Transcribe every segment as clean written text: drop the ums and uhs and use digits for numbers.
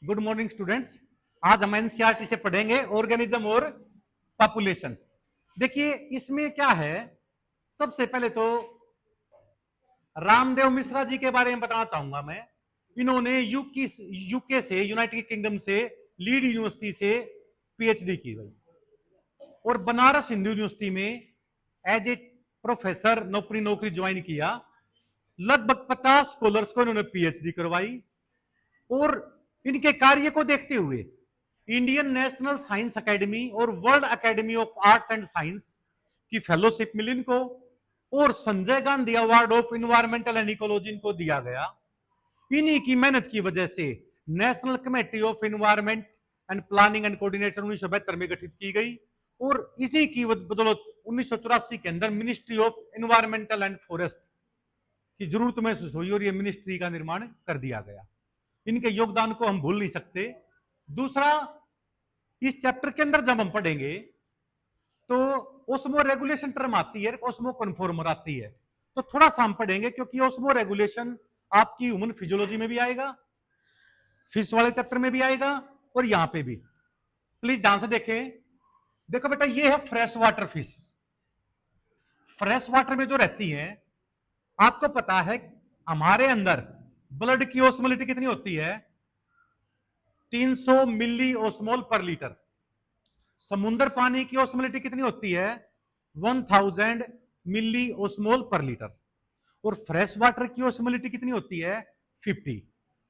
Good morning students. आज हम NCERT से पढ़ेंगे ऑर्गेनिज्म और पॉपुलेशन। देखिए इसमें क्या है, सबसे पहले तो रामदेव मिश्रा जी के बारे में बताना चाहूंगा मैं। इन्होंने यूके से, यूनाइटेड किंगडम से, लीड यूनिवर्सिटी से पीएचडी की भाई, और बनारस हिंदू यूनिवर्सिटी में एज ए प्रोफेसर नौकरी ज्वाइन किया। लगभग 50 स्कॉलर्स को इन्होंने पीएचडी करवाई। और इनके कार्य को देखते हुए इंडियन नेशनल साइंस एकेडमी और world academy of arts and science की फेलोशिप मिली इनको, और Sanjay Gandhi award of environmental and ecology इनको दिया गया। इन्हीं की मेहनत की वजह से national committee of environment and planning and coordination 1972 में गठित की गई, और इसी की बदौलत 1984 के अंदर ministry of environmental and forest की जरूरत महसूस हुई और यह मिनिस्ट्री का निर्माण कर दिया गया। इनके योगदान को हम भूल नहीं सकते। दूसरा, इस चैप्टर के अंदर जब हम पढ़ेंगे तो ओस्मो रेगुलेशन टर्म आती है, ओस्मो कन्फॉर्मर आती है, तो थोड़ा सा हम पढ़ेंगे क्योंकि ओस्मो रेगुलेशन आपकी ह्यूमन फिजियोलॉजी में भी आएगा, फिश वाले चैप्टर में भी आएगा, और यहां पे भी। प्लीज ध्यान से देखें। देखो बेटा, ये है fresh water fish. Fresh water में जो रहती है, आपको पता है हमारे अंदर ब्लड की ओस्मोलिटी कितनी होती है? 300 मिली ओस्मोल पर लीटर। समुद्र पानी की ओस्मोलिटी कितनी होती है? 1000 मिली ओस्मोल पर लीटर। और फ्रेश वाटर की ओस्मोलिटी कितनी होती है? 50।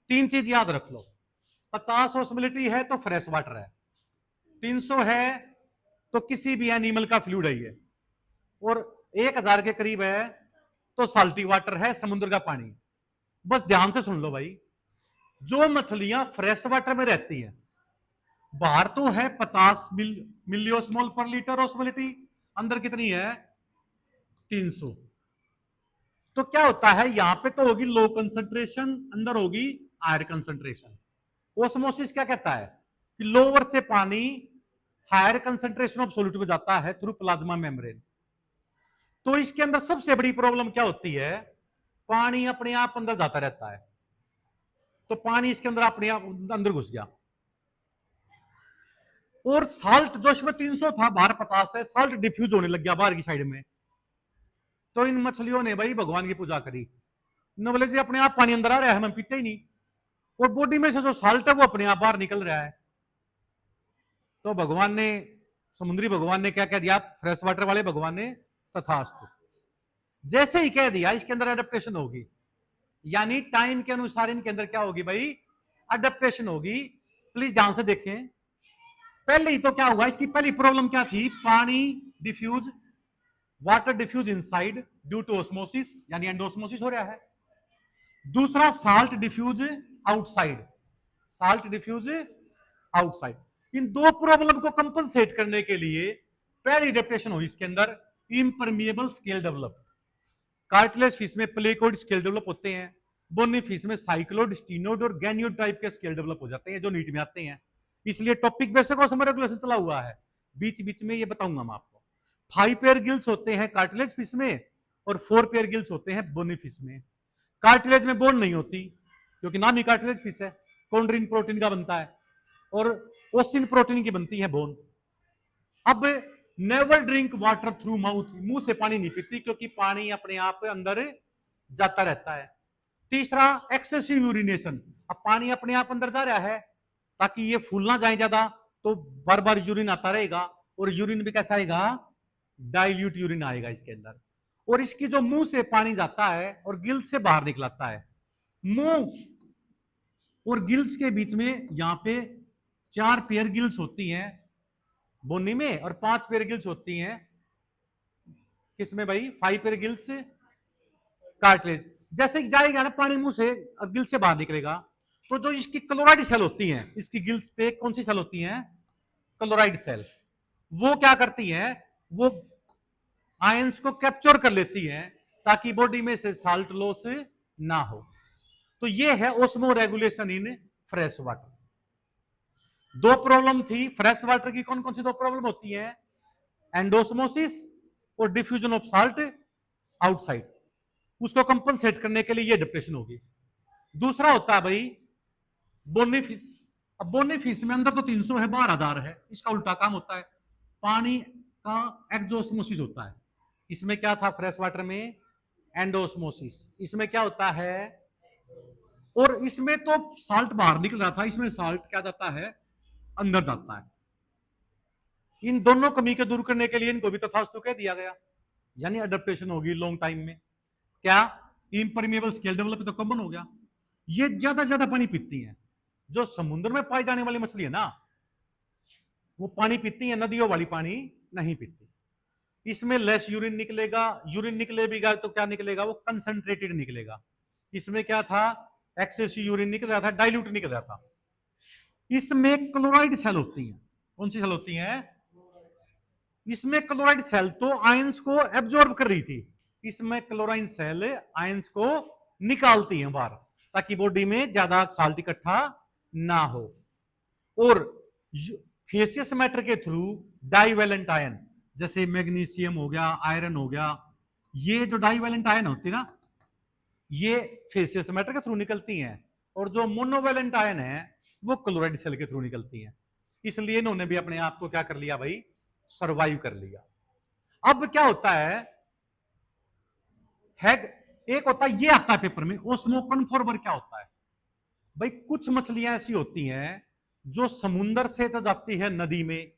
तीन चीज याद रख लो, 50 ओस्मोलिटी है तो फ्रेश वाटर है, 300 है तो किसी भी एनिमल का फ्लूइड है, और 1000 के करीब है तो साल्टी वाटर है, समुद्र का पानी। बस ध्यान से सुन लो भाई, जो मछलियां फ्रेश वाटर में रहती हैं, बाहर तो है 50 मिली ओस्मोल पर लीटर ओस्मोलिटी, अंदर कितनी है? 300। तो क्या होता है, यहां पे तो होगी लो कंसंट्रेशन, अंदर होगी हायर कंसंट्रेशन। ओस्मोसिस क्या कहता है कि लोअर से पानी हायर कंसंट्रेशन ऑफ सॉल्यूट में जाता है थ्रू प्लाज्मा मेम्ब्रेन। तो इसके अंदर सबसे बड़ी प्रॉब्लम क्या होती है? पानी अपने आप अंदर जाता रहता है, तो पानी इसके अंदर अपने आप अंदर घुस गया, और साल्ट जो इसमें 300 था, बाहर 50 है, साल्ट डिफ्यूज होने लग गया बाहर की साइड में। तो इन मछलियों ने भाई भगवान की पूजा करी, न बोले जी अपने आप पानी अंदर आ रहा है, हम पीते ही नहीं, और बॉडी में से जो साल्ट है वो अपने आप बाहर निकल रहा है। तो भगवान ने, समुद्री भगवान ने क्या कह दिया? फ्रेश वाटर वाले भगवान ने तथास्तु जैसे ही कह दिया, इसके अंदर एडेप्टेशन होगी, यानी टाइम के अनुसार इनके अंदर क्या होगी भाई? एडेप्टेशन होगी। प्लीज ध्यान से देखें। पहले ही तो क्या हुआ, इसकी पहली प्रॉब्लम क्या थी? पानी diffuse, water diffuse inside due to osmosis, यानी एंडोस्मोसिस हो रहा है। दूसरा, salt diffuse outside, salt diffuse outside. इन दो प्रॉब्लम को कंपनसेट करने के लिए पहली एडेप्टेशन हुई इसके अंदर, impermeable scale develop. Cartilage fish में प्लेकोइड स्केल डेवलप होते हैं, बोनी फिश में साइक्लोड, स्टीनोड और गैनियोड टाइप के स्केल डेवलप हो जाते हैं जो नीट में आते हैं। इसलिए टॉपिक बेसिक ऑस्मो रेगुलेशन चला हुआ है, बीच बीच में ये बताऊंगा मैं आपको। 5 पेयर गिल्स होते हैं कार्टिलेज फिश में, और 4 पेयर गिल्स होते हैं बोनी फिश में। कार्टिलेज में बोन नहीं होती क्योंकि नाम ही कार्टिलेज फिश है, कॉन्ड्रिन प्रोटीन का बनता है, और ओसिन प्रोटीन की बनती है बोन। अब never drink water through mouth, मुंह से पानी नहीं पीती क्योंकि पानी अपने आप अंदर जाता रहता है। तीसरा, एक्सेसिव यूरिनेशन, अब पानी अपने आप अंदर जा रहा है, ताकि ये फूल ना जाए ज्यादा, तो बार बार यूरिन आता रहेगा, और यूरिन भी कैसा आएगा? डाइल्यूट यूरिन आएगा इसके अंदर। और इसकी जो मुंह से पानी जाता है और गिल्स से बाहर निकलाता है, मुंह और गिल्स के बीच में यहां पे 4 पेयर गिल्स होती हैं बोनी में, और 5 पेयर गिल्स होती हैं किसमें भाई? 5 पेयर गिल्स कार्टिलेज। जैसे कि जाएगा ना पानी मुंह से और गिल्स से बाहर निकलेगा, तो जो इसकी क्लोराइड सेल होती हैं, इसकी गिल्स पे कौन सी सेल होती हैं? Chloride cell. वो क्या करती हैं? वो आयंस को कैप्चर कर लेती हैं ताकि बॉडी में से साल्ट लॉस ना हो। तो ये है osmo regulation in fresh water. दो प्रॉब्लम थी फ्रेश वाटर की, कौन कौन सी दो प्रॉब्लम होती है? एंडोस्मोसिस और डिफ्यूजन ऑफ साल्ट आउटसाइड। उसको कंपनसेट करने के लिए ये डिप्रेशन होगी। दूसरा होता है भाई बोनी फिश, अब बोनी फीस में अंदर तो 300 है, बाहर 1000 है। इसका उल्टा काम होता है, पानी का एक्जोस्मोसिस होता है। इसमें क्या था फ्रेश वाटर में, एंडोस्मोसिस। इसमें क्या होता है, और इसमें तो साल्ट बाहर निकल रहा था, इसमें साल्ट क्या जाता है, अंदर जाता है। इन दोनों कमी को दूर करने के लिए इनको भी तथास्तु कह दिया गया, यानी अडेप्टेशन होगी लॉन्ग टाइम में। क्या इम्परमिएबल स्केल डेवलप तो कॉमन हो गया। ये ज्यादा पानी पीती हैं। जो समुद्र में पाई जाने वाली मछली है ना, वो पानी पीती है, नदियों वाली पानी नहीं पीती। इसमें लेस यूरिन निकलेगा, यूरिन निकलेगा तो क्या निकलेगा, वो कंसंट्रेटेड निकलेगा। इसमें क्या था, एक्सेसिव यूरिन निकल रहा था, डाइल्यूट निकल रहा था। इसमें क्लोराइड सेल होती हैं। कौन सी सेल होती हैं, इसमें क्लोराइड सेल तो आयंस को एब्जॉर्ब कर रही थी, इसमें क्लोराइन सेल आयंस को निकालती हैं बाहर, ताकि बॉडी में ज्यादा साल्ट इकट्ठा ना हो। और फेसियस मैटर के थ्रू डाइवेलेंट आयन, जैसे मैग्नीशियम हो गया, आयरन हो गया, ये जो डाइवेलेंट आयन होती है ना, ये फेसियस मैटर के थ्रू निकलती हैं। और जो मोनोवेलेंट आयन है वो क्लोराइड सेल के थ्रू निकलती हैं। इसलिए इन्होंने भी अपने आप को क्या कर लिया भाई, सर्वाइव कर लिया। अब क्या होता है, एक होता है, ये आता है पेपर में, ओस्मो कन्फॉर्मर क्या होता है भाई। कुछ मछलियां ऐसी होती हैं जो समुद्र से जो जाती है नदी में,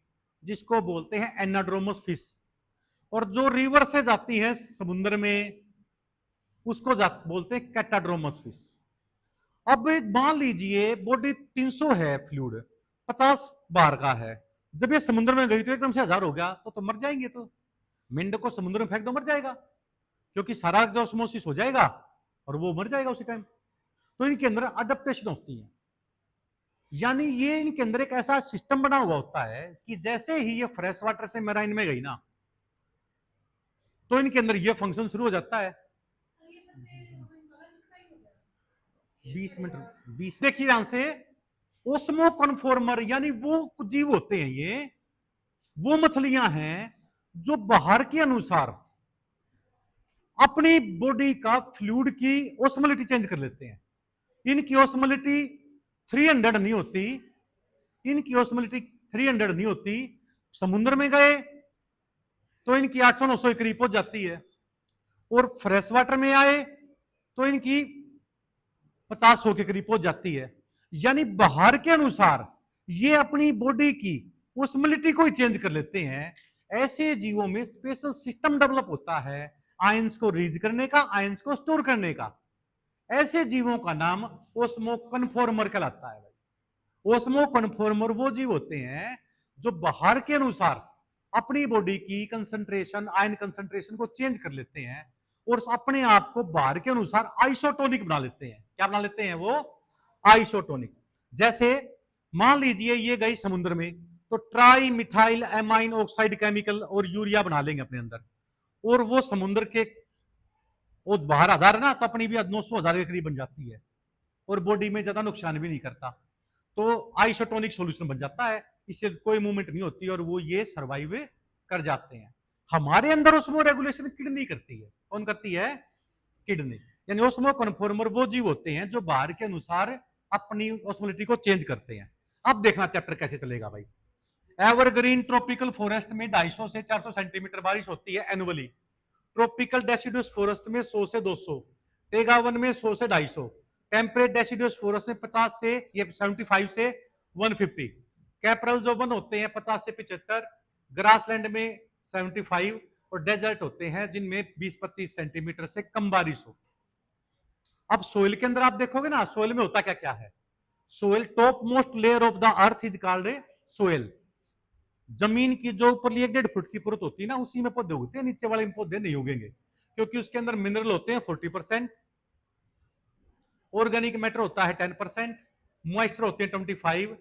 जिसको बोलते हैं एनाड्रोमस फिश, और जो रिवर से जाती है समुद्र में, उसको बोलते हैं कैटाड्रोमस फिश। अब मान लीजिए बॉडी 300 है फ्लूइड, 50 बार का है, जब ये समुद्र में गई तो एकदम से 1000 हो गया तो मर जाएंगे। तो मेंढक को समुद्र में फेंक दो, मर जाएगा, क्योंकि सारा ऑस्मोसिस हो जाएगा और वो मर जाएगा उसी टाइम। तो इनके अंदर अडेप्टेशन होती है, यानी ये इनके अंदर एक ऐसा सिस्टम बना हुआ होता है कि जैसे ही ये फ्रेश वाटर से मेराइन में गई ना, तो इनके अंदर ये फंक्शन शुरू हो जाता है। 20 मिनट 20, देखिए यहां से ओस्मो कन्फॉर्मर, यानी वो जीव होते हैं ये, वो मछलियां हैं जो बाहर के अनुसार अपनी बॉडी का फ्लूइड की ओस्मोलिटी चेंज कर लेते हैं। इनकी ओस्मोलिटी 300 नहीं होती, इनकी ओस्मोलिटी 300 नहीं होती। समुद्र में गए तो इनकी 800-900 के करीब पहुंच जाती है, और फ्रेश वाटर में आए तो इनकी 50-100 के करीब पहुंच जाती है। यानी बाहर के अनुसार ये अपनी बॉडी की ओस्मोलिटी को ही चेंज कर लेते हैं। ऐसे जीवों में स्पेशल सिस्टम डेवलप होता है आयंस को रीज करने का, आयंस को स्टोर करने का। ऐसे जीवों का नाम ओस्मो कन्फॉर्मर कहलाता है। ओस्मो कन्फॉर्मर वो जीव होते हैं जो बाहर के अनुसार अपनी बॉडी की कंसंट्रेशन, आयन कंसंट्रेशन को चेंज कर लेते हैं और अपने आप को बाहर के अनुसार आइसोटोनिक बना लेते हैं। क्या बना लेते हैं वो, आइसोटोनिक। जैसे मान लीजिए ये गई समुद्र में, तो tri methyl amine oxide chemical और यूरिया बना लेंगे अपने अंदर, और वो समुद्र के, वो बाहर 1000 है ना, तो अपनी भी 900-1000 के करीब बन जाती है और बॉडी में ज्यादा नुकसान भी नहीं करता। तो आइसोटोनिक सॉल्यूशन बन जाता है, इससे कोई मूवमेंट नहीं होती और वो ये सर्वाइव कर जाते हैं। हमारे अंदर ओस्मो रेगुलेशन किडनी करती है। कौन करती है, किडनी। यानी ओस्मो कन्फॉर्मर वो जीव होते हैं जो बाहर के अनुसार अपनी ओस्मोलिटी को चेंज करते हैं। अब देखना चैप्टर कैसे चलेगा भाई। एवरग्रीन ट्रॉपिकल फॉरेस्ट में 250 से 400 सेंटीमीटर बारिश होती है एनुअली। ट्रॉपिकल डेसिडुअस फॉरेस्ट में 100 से 200, टेगा वन में 100 से 250, टेम्परेट डेसिडुअस फॉरेस्ट में 50 से, ये 75 से 150, कैपरल जो वन होते हैं 50 से 75, ग्रासलैंड में 75, और डेजर्ट होते हैं जिनमें 20-25 सेंटीमीटर से कम बारिश हो। अब सोइल के अंदर आप देखोगे ना, सोइल में होता क्या क्या है। Soil, top most layer of the earth is called soil. जमीन की जो ऊपर 1.5 फुट की परत होती है ना, उसी में पौधे उगते हैं, नीचे वाले में पौधे नहीं उगेंगे, क्योंकि उसके अंदर मिनरल होते हैं 40%, ऑर्गेनिक मैटर होता है 10%, मॉइस्चर होते हैं 25%,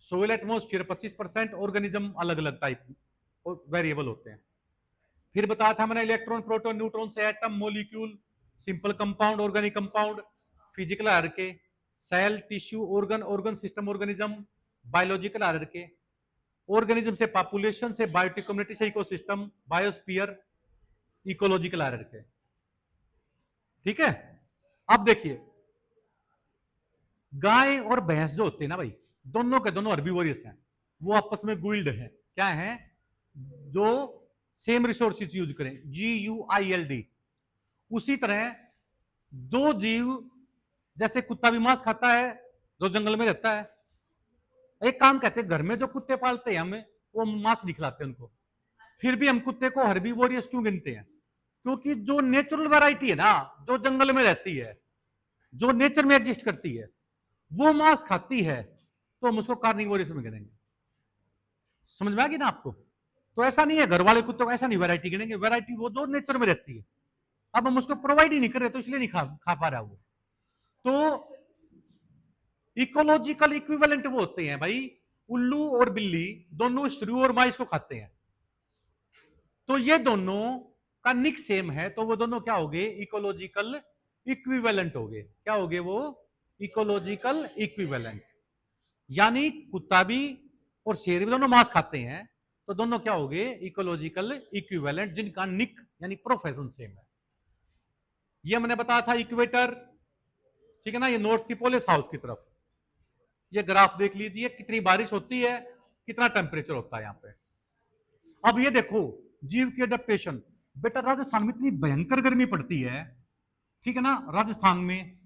सोइल एटमोस्फियर 25%, ऑर्गेनिज्म अलग अलग टाइप और वेरिएबल होते हैं। फिर बताया था मैंने इलेक्ट्रॉन, प्रोटॉन, न्यूट्रॉन से atom, molecule, simple compound, organic compound, physical hierarchy, cell, tissue, organ, organ system, organism, biological hierarchy, organism से पॉपुलेशन, से बायोटिक कम्युनिटी, से इकोसिस्टम, बायोस्फीयर, इकोलॉजिकल हायरार्की। ठीक है। अब देखिए गाय और भैंस जो होते हैं ना भाई, दोनों के दोनों हर्बीवोरस हैं, वो आपस में गुइल्ड हैं। क्या है? जो सेम रिसोर्सेज यूज करें, GUILD। उसी तरह दो जीव, जैसे कुत्ता भी मांस खाता है जो जंगल में रहता है, एक काम कहते हैं घर में जो कुत्ते पालते हैं हमें, वो मांस नहीं खिलाते उनको, फिर भी हम कुत्ते को हर्बीवोरस क्यों गिनते हैं? क्योंकि जो नेचुरल वैरायटी है ना, जो जंगल में रहती है, जो नेचर में एग्जिस्ट करती है, वो मांस खाती है, तो हम उसको कार्निवोरस में गिनेंगे। समझ में आ गई ना आपको? तो ऐसा नहीं है घर वाले कुत्तों को ऐसा नहीं वैरायटी गिनेंगे, वैरायटी वो जो नेचर में रहती है, अब हम उसको प्रोवाइड ही नहीं कर रहे तो इसलिए नहीं खा पा रहा वो। तो इकोलॉजिकल इक्विवेलेंट वो होते हैं भाई, उल्लू और बिल्ली दोनों श्रू और माइस को खाते हैं, तो ये दोनों का निक सेम है, तो वो दोनों क्या हो गए? इकोलॉजिकल इक्विवेलेंट हो गए। क्या हो गए वो? Ecological equivalent. यानी कुत्ता भी और शेर भी दोनों मांस खाते हैं, तो दोनों क्या हो गए? इकोलॉजिकल इक्विवेलेंट, जिनका निक यानी प्रोफेशन सेम है। ये मैंने बताया था इक्वेटर, ठीक है ना, ये नॉर्थ की पोल है साउथ की तरफ। ये ग्राफ देख लीजिए, कितनी बारिश होती है, कितना टेम्परेचर होता है यहाँ पे। अब ये देखो जीव की एडेप्टेशन, बेटा राजस्थान में इतनी भयंकर गर्मी पड़ती है, ठीक है ना, राजस्थान में।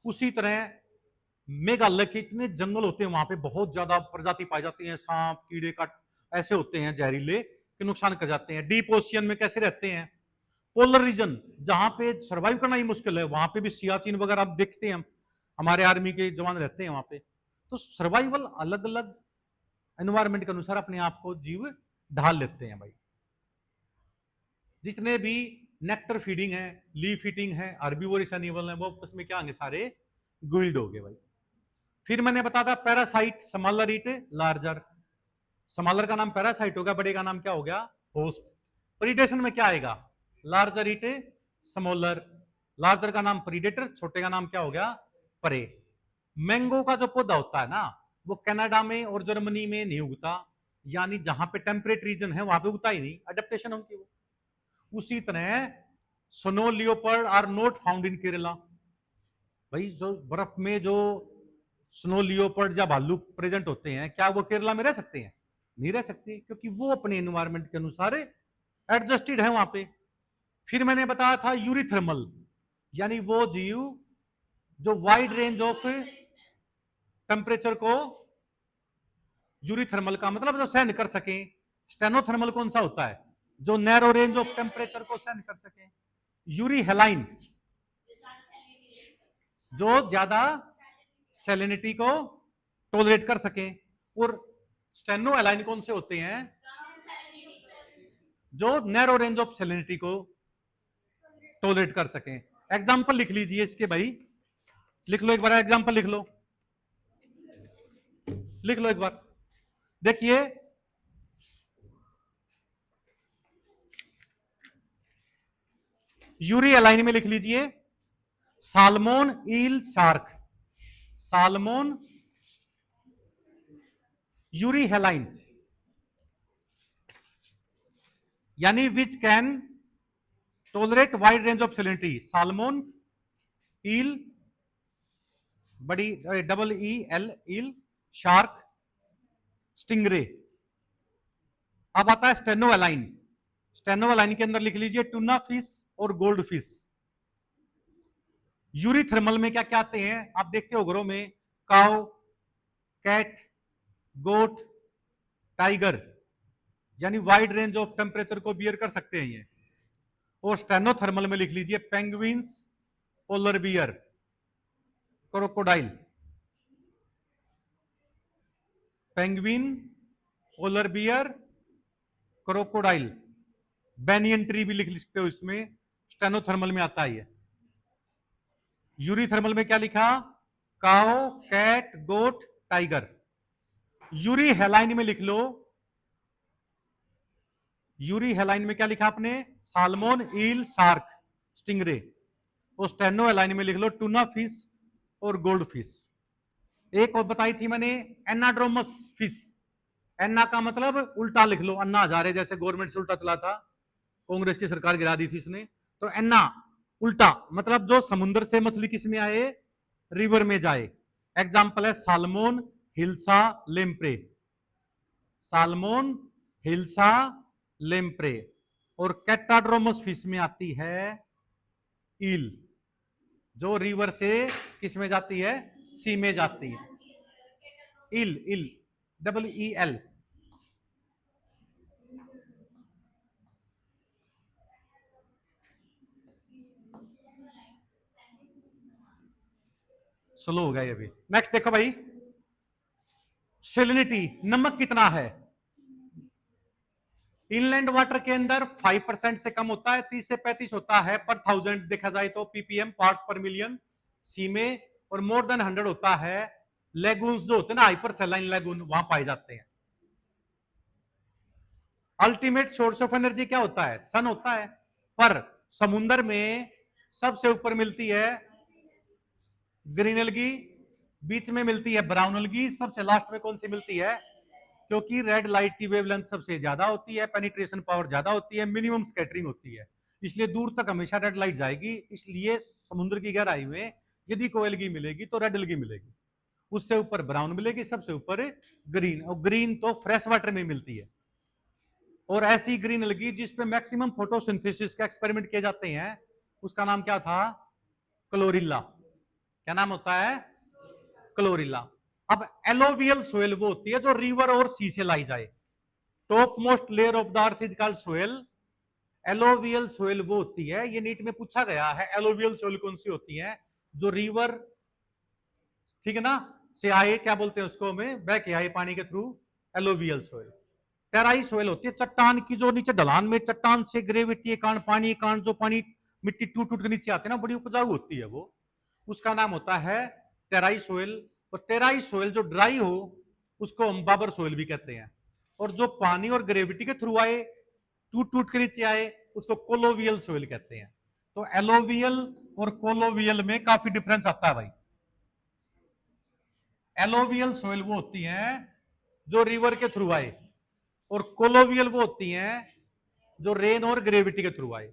उसी तरह मेघालय के इतने जंगल होते हैं, वहां पे बहुत ज्यादा प्रजाति पाई जाती है, सांप कीड़े का ऐसे होते हैं जहरीले कि नुकसान कर जाते हैं। डीप ओशियन में कैसे रहते हैं? पोलर रीजन जहां पे सर्वाइव करना ही मुश्किल है, वहां पे भी सियाचिन वगैरह आप देखते हैं, हम हमारे आर्मी के जवान रहते हैं वहां पे। तो सर्वाइवल अलग अलग एनवायरमेंट के अनुसार अपने आप को जीव ढाल लेते हैं भाई। जितने भी नेक्टर फीडिंग है, लीफ ईटिंग है, हर्बीवोरस एनिमल है, वो उसमें क्या होंगे? सारे गुइल्ड हो गए भाई। फिर मैंने बताया था पैरासाइट, स्मॉलर ईट लार्जर। स्मॉलर का नाम पैरासाइट होगा, बड़े का नाम क्या हो गया? होस्ट। प्रीडेशन में क्या आएगा? लार्जर ईट स्मॉलर। लार्जर का नाम प्रीडेटर, छोटे का नाम क्या हो गया? प्रे। मैंगो का जो पौधा होता है ना, वो कनाडा में और जर्मनी में नहीं उगता, यानी जहां पे टेम्परेट रीजन है वहां पे उगता ही नहीं, अडेप्टेशन होगी वो। उसी तरह snow leopard are not found in Kerala. भाई जो बर्फ में जो स्नो लियोपर्ड या भालू प्रेजेंट होते हैं, क्या वो केरला में रह सकते हैं? नहीं रह सकते, क्योंकि वो अपने एनवायरमेंट के अनुसार एडजस्टेड है वहां पे। फिर मैंने बताया था यूरिथर्मल, यानी वो जीव जो वाइड रेंज ऑफ टेम्परेचर को, यूरिथर्मल का मतलब जो सहन कर सके। स्टेनोथर्मल कौन सा होता है? जो नैरो रेंज ऑफ टेम्परेचर को सहन कर सके। यूरी हेलाइन जो ज्यादा सैलिनिटी को टॉलरेट कर सके। और स्टेनो एलाइन कौन से होते हैं? जो नैरो रेंज ऑफ सैलिनिटी को टॉलरेट कर सके। एग्जाम्पल लिख लीजिए इसके भाई, लिख लो एक बार एग्जाम्पल, लिख लो, लिख लो एक बार। देखिए यूरी एलाइन में लिख लीजिए salmon, eel, shark. Salmon, euryhaline, यानी which can tolerate wide range of salinity. Salmon, eel, बड़ी EEL, ईल, शार्क, स्टिंगरे। अब आता है स्टेनो एलाइन। स्टेनो एलाइन के अंदर लिख लीजिए टूना फिश और गोल्ड फिश। यूरिथर्मल में क्या क्या आते हैं? आप देखते हो घरों में, काउ, कैट, गोट, टाइगर, यानी वाइड रेंज ऑफ टेम्परेचर को बियर कर सकते हैं ये। और स्टेनोथर्मल में लिख लीजिए penguins, polar bear, crocodile. Penguin, polar bear, crocodile. Banyan tree भी लिख सकते हो इसमें, स्टेनोथर्मल में आता है। यूरिथर्मल में क्या लिखा? काओ, कैट, गोट, टाइगर। यूरी हेलाइन में लिख लो, यूरी हेलाइन में क्या लिखा आपने? Salmon, eel, shark, stingray. और स्टेनो हेलाइन में लिख लो टूना फिश और गोल्ड फिश। एक और बताई थी मैंने, एनाड्रोमस फिश। एना का मतलब उल्टा लिख लो, अन्ना हजारे जैसे गवर्नमेंट से उल्टा चला था, कांग्रेस की सरकार गिरा दी थी इसने, तो एना उल्टा मतलब जो समुद्र से मछली किस में आए? रिवर में जाए। एग्जाम्पल है salmon, hilsa, lamprey. Salmon, hilsa, lamprey. और कैटाड्रोमस फिश में आती है ईल, जो रिवर से किस में जाती है, सी में जाती है। इल, इल, EEL। स्लो हो गया ये भी। नेक्स्ट देखो भाई, सेलिनिटी, नमक कितना है। इनलैंड वाटर के अंदर 5% से कम होता है, 30 से 35 होता है पर 1000 देखा जाए तो, ppm पार्ट्स पर मिलियन सी में, और मोर देन 100 होता है लेगून्स जो होते हैं ना, हाइपर सैलाइन लेगून, वहां पाए जाते हैं। अल्टीमेट सोर्स ऑफ एनर्जी क्या होता है, सन होता है, पर समुद्र में सबसे ऊपर मिलती है ग्रीन एल्गी, बीच में मिलती है ब्राउन एल्गी, सबसे लास्ट में कौन सी मिलती है, क्योंकि रेड लाइट की वेवलेंथ सबसे ज्यादा होती है, पेनिट्रेशन पावर ज्यादा होती है, मिनिमम स्कैटरिंग होती है, इसलिए दूर तक हमेशा रेड लाइट जाएगी। इसलिए समुद्र की गहराई में यदि कोई एल्गी मिलेगी तो रेड एल्गी मिलेगी, उससे ऊपर ब्राउन मिलेगी, सबसे ऊपर ग्रीन, और ग्रीन तो फ्रेश वाटर में मिलती है। और ऐसी ग्रीन एल्गी जिसपे मैक्सिमम फोटोसिंथेसिस का एक्सपेरिमेंट किए जाते हैं, उसका नाम क्या था, क्लोरिल्ला। क्या नाम होता है, क्लोरिल्ला। अब एलोवियल सोयल वो होती है जो रिवर और सी से लाई जाए। Top most layer of the earth is called soil. Alluvial soil वो होती है, ये नीट में पूछा गया है, एलोवियल सोयल कौन सी होती है, जो रिवर, ठीक है ना, से आए, क्या बोलते हैं उसको, हमें बह के आए पानी के through, alluvial soil. Try soil होती है चट्टान की, जो नीचे ढलान में चट्टान से ग्रेविटी के कारण, पानी के कारण जो पानी मिट्टी टूट टूट के नीचे आते हैं ना, बड़ी उपजाऊ होती है वो, उसका नाम होता है टेराई सोयल। और टेराई सोयल जो ड्राई हो उसको हम बाबर सोयल भी कहते हैं, और जो पानी और ग्रेविटी के थ्रू आए, टूट टूट के नीचे आए, उसको कोलोवियल सोयल कहते हैं। तो एलोवियल और कोलोवियल में काफी डिफरेंस आता है भाई। एलोवियल सोयल वो होती है जो रिवर के थ्रू आए, और कोलोवियल वो होती हैं जो रेन और ग्रेविटी के थ्रू आए।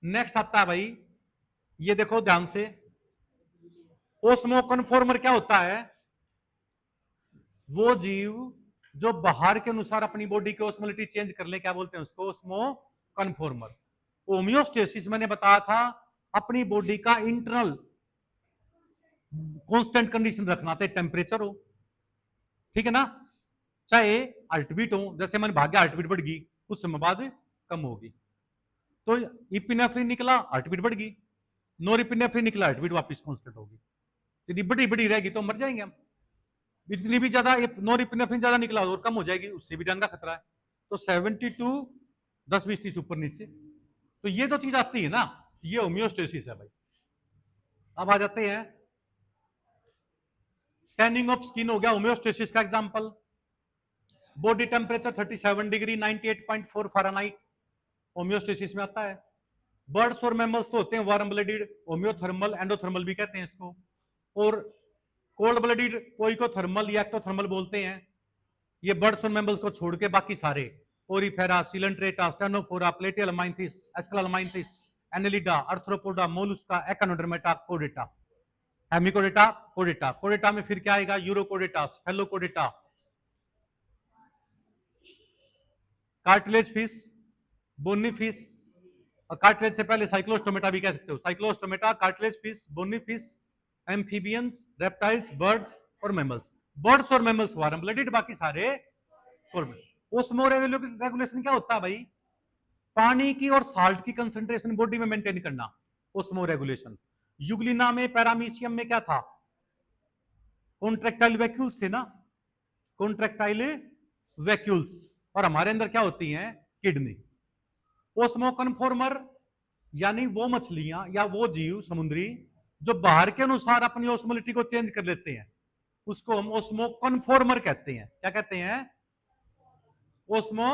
नेक्स्ट आता है भाई, ये देखो ध्यान से, ओस्मो कन्फॉर्मर क्या होता है, वो जीव जो बाहर के अनुसार अपनी बॉडी की ओस्मोलिटी चेंज कर ले, क्या बोलते हैं उसको, ओस्मो कन्फॉर्मर। होम्योस्टेसिस मैंने बताया था, अपनी बॉडी का इंटरनल कांस्टेंट कंडीशन रखना, चाहे टेम्परेचर हो, ठीक है ना, चाहे हार्टबीट हो, जैसे मैंने भाग्य हार्टबीट बढ़ गई, कुछ समय बाद कम होगी, तो इपिनेफ्रिन निकला, हार्टबीट बढ़ गई, नोरिपिनेफ्रिन निकला, हार्टबीट वापस कांस्टेंट होगी। यदि बड़ी बड़ी रहेगी तो मर जाएंगे हम। इतनी भी ज्यादा नोरिपिनेफ्रिन ज्यादा निकला और कम हो जाएगी, उससे भी जान का खतरा है। तो 72 10 20 30 ऊपर नीचे, तो ये तो चीज आती है ना, ये होम्योस्टेसिस है भाई। अब आ जाते हैं, टैनिंग ऑफ स्किन हो गया होम्योस्टेसिस का example. Body temperature 37 degree 98.4 Fahrenheit homeostasis में आता है। बर्ड्स और मैमल्स तो होते हैं वार्म ब्लडेड, होम्योथर्मल, एंडोथर्मल भी कहते हैं इसको, और कोल्ड ब्लडेड कोई को थर्मल या एक्टोथर्मल बोलते हैं। ये बर्ड्स और मैमल्स को छोड़ के बाकी सारे, ओरिफेरा, Coelenterata, Ctenophora, प्लेटियलमाइंथिस, एस्कलालमाइंथिस, Annelida, arthropoda, Mollusca, एकानोडर्मेटा, कोडेटा, hemichordata, कोडेटा। कोडेटा में फिर क्या आएगा, Urochordata, स्फेलोकोडेटा, cartilage fish, bony fish, और कार्टिलेज से पहले साइक्लोस्टोमेटा भी कह सकते हो, Cyclostomata, cartilage fish, bony fish, amphibians, reptiles, birds और मैमल्स। बर्ड्स और मैमल्स वार्म ब्लडेड, बाकी सारे कोल्ड। ओस्मो रेगुलेशन क्या होता है भाई, पानी की और साल्ट की कंसंट्रेशन बॉडी में मेंटेन करना, ओस्मो रेगुलेशन। युगलिना में, पैरामीशियम में क्या था, कॉन्ट्रैक्टाइल वैक्यूल्स थे ना, कॉन्ट्रैक्टाइल वैक्यूल्स, और हमारे अंदर क्या होती हैं, किडनी। ओस्मो कन्फॉर्मर यानी वो मछलियां या वो जीव समुद्री जो बाहर के अनुसार अपनी ओस्मोलिटी को चेंज कर लेते हैं, उसको हम ओस्मो कन्फॉर्मर कहते हैं। क्या कहते हैं, ओस्मो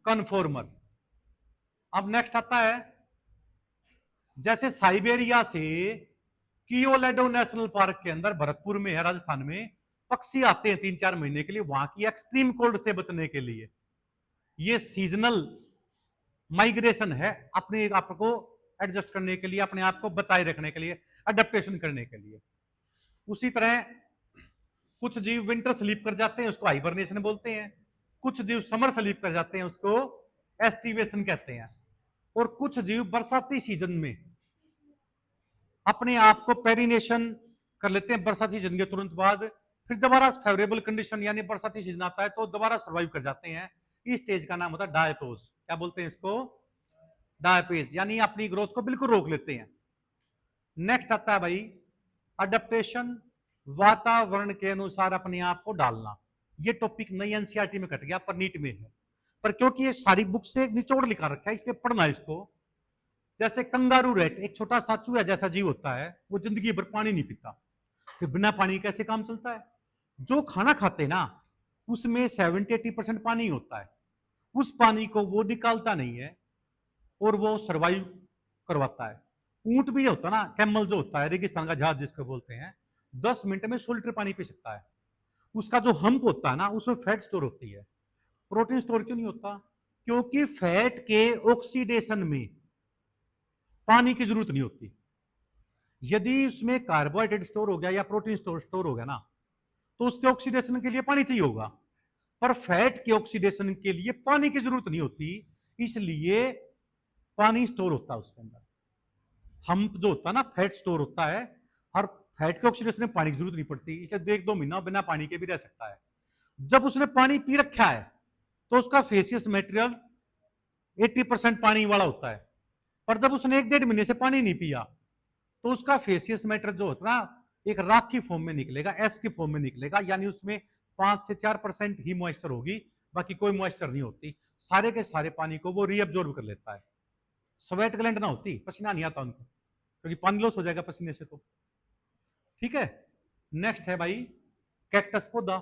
कन्फॉर्मर। अब नेक्स्ट आता है, जैसे साइबेरिया से कियोलेडो नेशनल पार्क के अंदर, भरतपुर में है राजस्थान में, पक्षी आते हैं 3-4 महीने के लिए वहां की एक्सट्रीम कोल्ड से बचने के लिए। ये सीजनल माइग्रेशन है, अपने आप को एडजस्ट करने के लिए, अपने आप को बचाए रखने के लिए, अडेप्टेशन करने के लिए। उसी तरह कुछ जीव विंटर स्लीप कर जाते हैं, उसको हाइबरनेशन बोलते हैं। कुछ जीव समर स्लीप कर जाते हैं, उसको एस्टिवेशन कहते हैं। और कुछ जीव बरसाती सीजन में अपने आप को पेरिनेशन कर लेते हैं बरसाती सीजन के तुरंत बाद। फिर दोबारा फेवरेबल कंडीशन यानी बरसाती सीजन आता है तो दोबारा सर्वाइव कर जाते हैं। इस स्टेज का नाम होता है डायपोज। क्या बोलते हैं इसको? डायपेज, यानी अपनी ग्रोथ को बिल्कुल रोक लेते हैं। नेक्स्ट आता है भाई अडेप्टेशन, वातावरण के अनुसार अपने आप को डालना। ये टॉपिक नई एनसीईआरटी में कट गया पर नीट में है, पर क्योंकि ये सारी बुक से निचोड़ लिखा रखा है इसलिए पढ़ना इसको। जैसे कंगारू रेट, एक छोटा सा चूहा जैसा जीव होता है, वो जिंदगी भर पानी नहीं पीता, फिर बिना पानी कैसे काम चलता है? जो खाना खाते ना उसमें 70-80% पानी होता है, उस पानी को वो निकालता नहीं है और वो सरवाइव करवाता है। ऊंट भी होता ना, कैमल जो होता है, रेगिस्तान का जहाज जिसको बोलते हैं, 10 मिनट में 100 लीटर पानी पी सकता है। उसका जो हम्प होता है ना उसमें फैट स्टोर होती है। प्रोटीन स्टोर क्यों नहीं होता? क्योंकि फैट के ऑक्सीडेशन में पानी की जरूरत नहीं होती। यदि उसमें कार्बोहाइड्रेट स्टोर हो गया या प्रोटीन स्टोर हो गया ना, तो उसके ऑक्सीडेशन के लिए पानी चाहिए होगा, पर फैट के ऑक्सीडेशन के लिए पानी की जरूरत नहीं होती, इसलिए पानी स्टोर होता है उसके अंदर। हम्प जो होता है ना, फैट स्टोर होता है, और फैट के ऑक्सीडेशन में पानी की जरूरत नहीं पड़ती, इसलिए 1-2 महीना बिना पानी के भी रह सकता है। जब उसने पानी पी रखा है तो उसका फेसियस मटेरियल 80% पानी वाला होता है, पर जब उसने 1-1.5 महीने से पानी नहीं पिया तो उसका फेसियस मटेरियल जो होता है ना, एक राख की फॉर्म में निकलेगा, एस की फॉर्म में निकलेगा, यानी उसमें 5 से 4% ही मॉइस्चर होगी, बाकी कोई मॉइस्चर नहीं होती। सारे के सारे पानी को वो रीअब्जॉर्ब कर लेता है। स्वेट ग्लैंड ना होती, पसीना नहीं आता उनको, क्योंकि पानी लॉस हो जाएगा पसीने से तो। ठीक है, नेक्स्ट है भाई कैक्टस पौधा।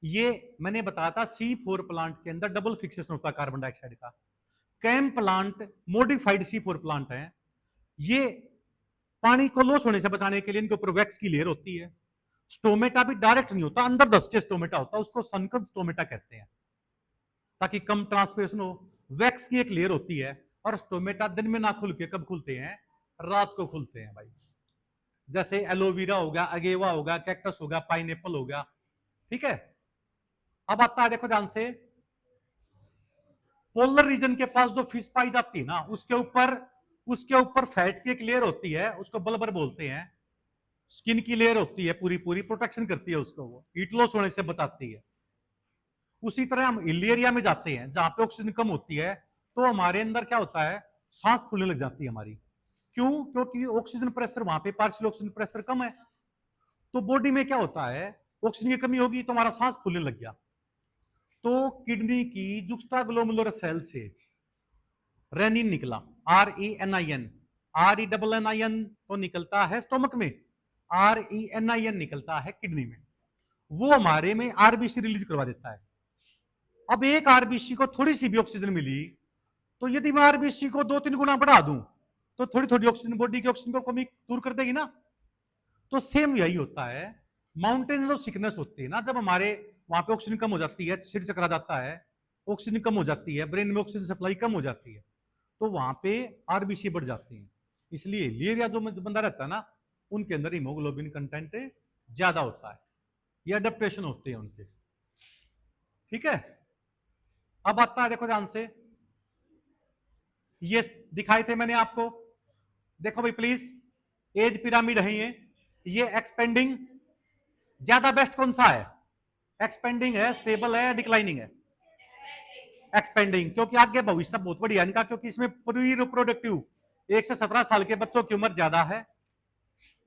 ये मैंने बताया था C4 प्लांट के अंदर डबल फिक्सेशन होता है कार्बन डाइऑक्साइड का। CAM plant modified C4 plant है। ये पानी को लॉस होने से बचाने के लिए इनके ऊपर वैक्स की लेयर होती है। स्टोमेटा भी डायरेक्ट नहीं होता, अंदर धस के स्टोमेटा होता है, उसको सनकन स्टोमेटा कहते हैं, ताकि कम ट्रांसपिरेशन हो। वैक्स की एक लेयर होती है, और स्टोमेटा दिन में ना खुल के कब खुलते हैं? रात को खुलते हैं भाई। जैसे एलोवेरा हो गया, अगेवा हो गया, कैक्टस हो गया, पाइनएप्पल हो गया। ठीक है, अब आता है देखो ध्यान से, पोलर रीजन के पास जो फिश पाई जाती है ना, उसके ऊपर फैट की एक लेयर होती है, उसको बल्बर बोलते हैं। स्किन की लेयर होती है, पूरी पूरी प्रोटेक्शन करती है उसको, वो हीट लॉस होने से बचाती है। उसी तरह हम हिल एरिया में जाते हैं जहां पे ऑक्सीजन कम होती है, तो हमारे अंदर क्या होता है? सांस फूलने लग जाती है हमारी। क्यों? क्योंकि ऑक्सीजन प्रेशर वहां पे, पार्शियल ऑक्सीजन प्रेशर कम है, तो बॉडी में क्या होता है? ऑक्सीजन की कमी होगी तो हमारा सांस फूलने लग गया। तो किडनी की जुक्स्टाग्लोमेरुलर सेल से रेनिन निकला, RENIN। RENNIN तो निकलता है स्टोमक में, RENIN निकलता है किडनी में। वो हमारे में आरबीसी रिलीज करवा देता है। अब एक आरबीसी को थोड़ी सी भी ऑक्सीजन मिली, तो यदि मैं आरबीसी को 2-3 गुना बढ़ा दूं तो थोड़ी थोड़ी ऑक्सीजन, बॉडी की ऑक्सीजन को कमी दूर कर देगी ना। तो सेम यही होता है, माउंटेन जो सिकनेस होती है ना, जब हमारे वहां पे ऑक्सीजन कम हो जाती है, सिर चकरा जाता है, ऑक्सीजन कम हो जाती है, ब्रेन में ऑक्सीजन सप्लाई कम हो जाती है, तो वहां पे आरबीसी बढ़ जाती है। इसलिए लेरिया जो बंदा रहता है ना, उनके अंदर हीमोग्लोबिन कंटेंट ज्यादा होता है। ये अडेप्टेशन होते हैं उनके। ठीक है, अब आता है देखो ध्यान से, ये दिखाए थे मैंने आपको, देखो भाई प्लीज, एज पिरामिड है ये एक्सपेंडिंग, ज्यादा बेस्ट कौन सा है? एक्सपेंडिंग है, स्टेबल है, डिक्लाइनिंग है? एक्सपेंडिंग, क्योंकि आगे भविष्य बहुत बढ़िया इनका, क्योंकि इसमें प्री रिप्रोडक्टिव 1 से 17 साल के बच्चों की उम्र ज्यादा है,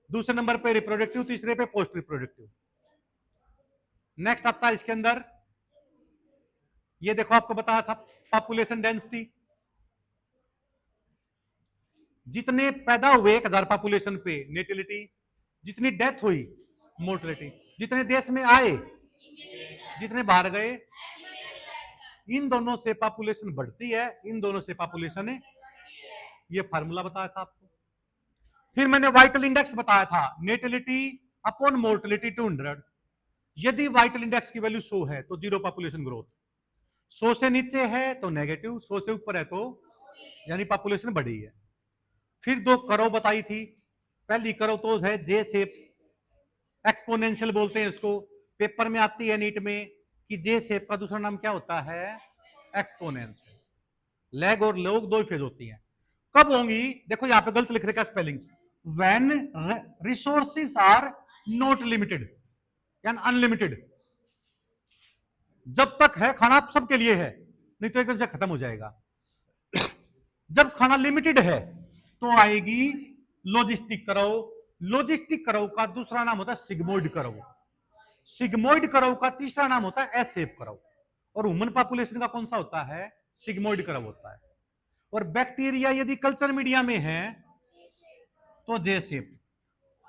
दूसरे नंबर पे रिप्रोडक्टिव, तीसरे पे पोस्ट रिप्रोडक्टिव। नेक्स्ट आता है इसके अंदर, ये देखो आपको बताया था पॉपुलेशन डेंसिटी, जितने पैदा हुए 1000 पॉपुलेशन पे नेटिलिटी, जितनी डेथ हुई मोर्टेलिटी, जितने देश में आए, जितने बाहर गए, इन दोनों से पॉपुलेशन बढ़ती है, इन दोनों से पॉपुलेशन है। ये फार्मूला बताया था आपको। फिर मैंने वाइटल इंडेक्स बताया था, नेटिलिटी अपॉन मोर्टेलिटी 200। यदि वाइटल इंडेक्स की वैल्यू 100 है तो जीरो पॉपुलेशन ग्रोथ, 100 से नीचे है तो नेगेटिव, 100 से ऊपर है तो यानी पॉपुलेशन बढ़ी है। फिर 2 कर्व बताई थी, पहली कर्व तो है जे शेप, एक्सपोनेंशियल बोलते हैं इसको। पेपर में आती है नीट में कि जे शेप का दूसरा नाम क्या होता है, एक्सपोनेंशियल। लैग और लोग दो फेज होती हैं। कब होंगी, देखो यहां पे गलत लिख रखा spelling, when resources are not limited यानी अनलिमिटेड। जब तक है खाना सबके लिए है, नहीं तो एकदम से खत्म हो जाएगा। जब खाना लिमिटेड है तो आएगी लॉजिस्टिक कर्व। लॉजिस्टिक कर्व का दूसरा नाम होता है सिग्मोइड कर्व। सिग्मोइड कर्व का तीसरा नाम होता है एस शेप कर्व। और ह्यूमन पॉपुलेशन का कौन सा होता है, सिग्मोइड कर्व होता है। और बैक्टीरिया यदि कल्चर मीडिया में है तो जे शेप।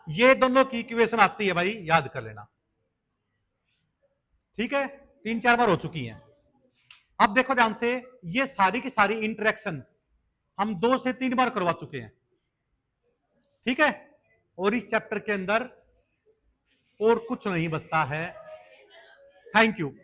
ये दोनों की इक्वेशन आती है भाई, याद कर लेना। ठीक है, 3-4 बार हो चुकी हैं। अब देखो ध्यान से, ये सारी की सारी इंटरेक्शन हम 2 से 3 बार करवा चुके हैं। ठीक है, और इस चैप्टर के अंदर और कुछ नहीं बचता है। Thank you.